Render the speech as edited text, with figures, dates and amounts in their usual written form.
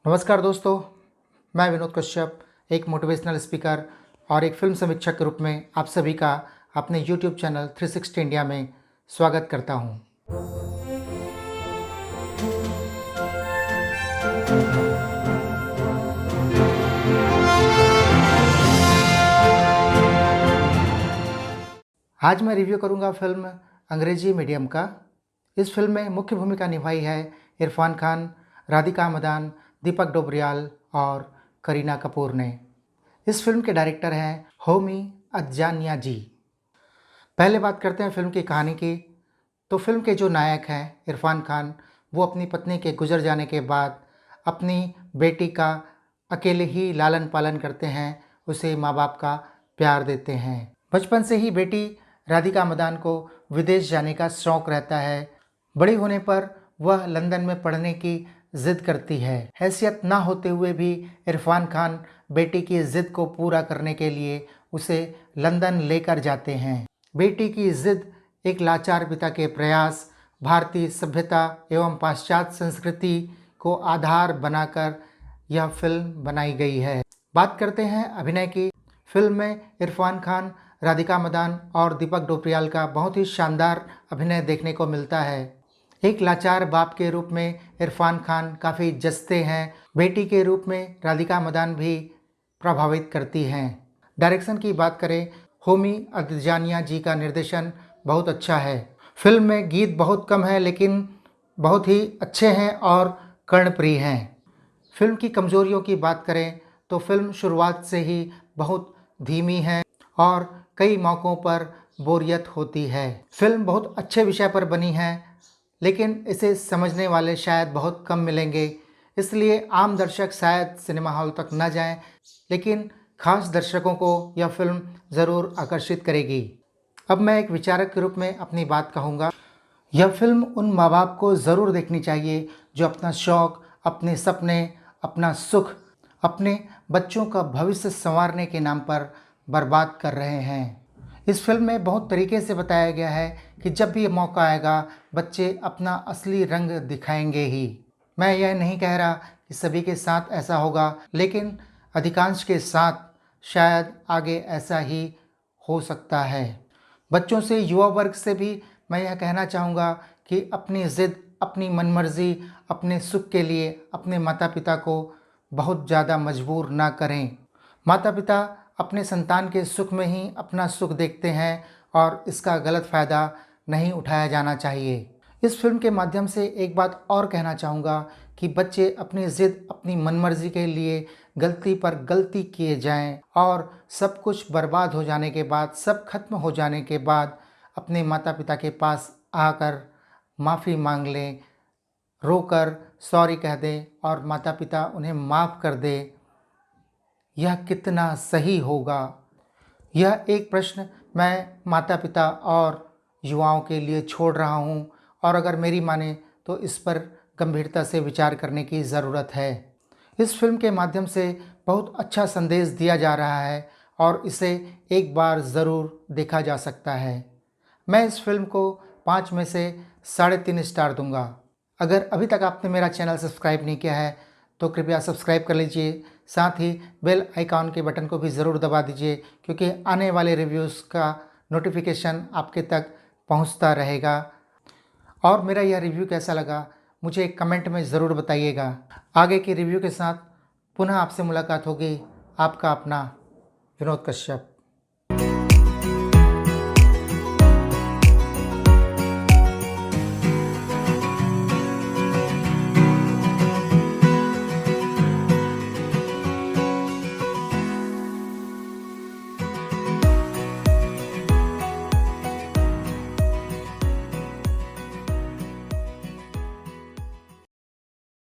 नमस्कार दोस्तों, मैं विनोद कश्यप, एक मोटिवेशनल स्पीकर और एक फिल्म समीक्षक के रूप में आप सभी का अपने YouTube चैनल 360 इंडिया में स्वागत करता हूं। आज मैं रिव्यू करूंगा फिल्म अंग्रेजी मीडियम का। इस फिल्म में मुख्य भूमिका निभाई है इरफान खान, राधिका मदान, दीपक डोबरियाल और करीना कपूर ने। इस फिल्म के डायरेक्टर हैं होमी अदजानिया जी। पहले बात करते हैं फिल्म की कहानी की। तो फिल्म के जो नायक हैं इरफान खान, वो अपनी पत्नी के गुजर जाने के बाद अपनी बेटी का अकेले ही लालन पालन करते हैं, उसे माँ बाप का प्यार देते हैं। बचपन से ही बेटी राधिका मदान को विदेश जाने का शौक रहता है। बड़ी होने पर वह लंदन में पढ़ने की जिद करती है। हैसियत ना होते हुए भी इरफान खान बेटी की जिद को पूरा करने के लिए उसे लंदन लेकर जाते हैं। बेटी की जिद, एक लाचार पिता के प्रयास, भारतीय सभ्यता एवं पाश्चात्य संस्कृति को आधार बनाकर यह फिल्म बनाई गई है। बात करते हैं अभिनय की। फिल्म में इरफान खान, राधिका मदान और दीपक डोबरियाल का बहुत ही शानदार अभिनय देखने को मिलता है। एक लाचार बाप के रूप में इरफान खान काफ़ी जचते हैं। बेटी के रूप में राधिका मदान भी प्रभावित करती हैं। डायरेक्शन की बात करें, होमी अदजानिया जी का निर्देशन बहुत अच्छा है। फिल्म में गीत बहुत कम है लेकिन बहुत ही अच्छे हैं और कर्णप्रिय हैं। फिल्म की कमजोरियों की बात करें तो फिल्म शुरुआत से ही बहुत धीमी है और कई मौक़ों पर बोरियत होती है। फिल्म बहुत अच्छे विषय पर बनी है लेकिन इसे समझने वाले शायद बहुत कम मिलेंगे, इसलिए आम दर्शक शायद सिनेमा हॉल तक न जाएं, लेकिन खास दर्शकों को यह फिल्म ज़रूर आकर्षित करेगी। अब मैं एक विचारक के रूप में अपनी बात कहूँगा। यह फिल्म उन माँ बाप को ज़रूर देखनी चाहिए जो अपना शौक़, अपने सपने, अपना सुख, अपने बच्चों का भविष्य संवारने के नाम पर बर्बाद कर रहे हैं। इस फिल्म में बहुत तरीके से बताया गया है कि जब भी ये मौका आएगा बच्चे अपना असली रंग दिखाएंगे ही। मैं यह नहीं कह रहा कि सभी के साथ ऐसा होगा, लेकिन अधिकांश के साथ शायद आगे ऐसा ही हो सकता है। बच्चों से, युवा वर्ग से भी मैं यह कहना चाहूँगा कि अपनी ज़िद, अपनी मनमर्जी, अपने सुख के लिए अपने माता पिता को बहुत ज़्यादा मजबूर ना करें। माता पिता अपने संतान के सुख में ही अपना सुख देखते हैं और इसका गलत फ़ायदा नहीं उठाया जाना चाहिए। इस फिल्म के माध्यम से एक बात और कहना चाहूँगा कि बच्चे अपनी ज़िद, अपनी मनमर्जी के लिए गलती पर गलती किए जाएं और सब कुछ बर्बाद हो जाने के बाद, सब खत्म हो जाने के बाद अपने माता पिता के पास आकर माफ़ी मांग लें, रोकर सॉरी कह दें और माता पिता उन्हें माफ़ कर दें। यह कितना सही होगा? यह एक प्रश्न मैं माता पिता और युवाओं के लिए छोड़ रहा हूँ और अगर मेरी माने तो इस पर गंभीरता से विचार करने की ज़रूरत है। इस फिल्म के माध्यम से बहुत अच्छा संदेश दिया जा रहा है और इसे एक बार ज़रूर देखा जा सकता है। मैं इस फिल्म को 5 में से 3.5 स्टार दूंगा। अगर अभी तक आपने मेरा चैनल सब्सक्राइब नहीं किया है तो कृपया सब्सक्राइब कर लीजिए। साथ ही बेल आइकॉन के बटन को भी ज़रूर दबा दीजिए, क्योंकि आने वाले रिव्यूज़ का नोटिफिकेशन आपके तक पहुंचता रहेगा। और मेरा यह रिव्यू कैसा लगा मुझे कमेंट में ज़रूर बताइएगा। आगे के रिव्यू के साथ पुनः आपसे मुलाकात होगी। आपका अपना विनोद कश्यप।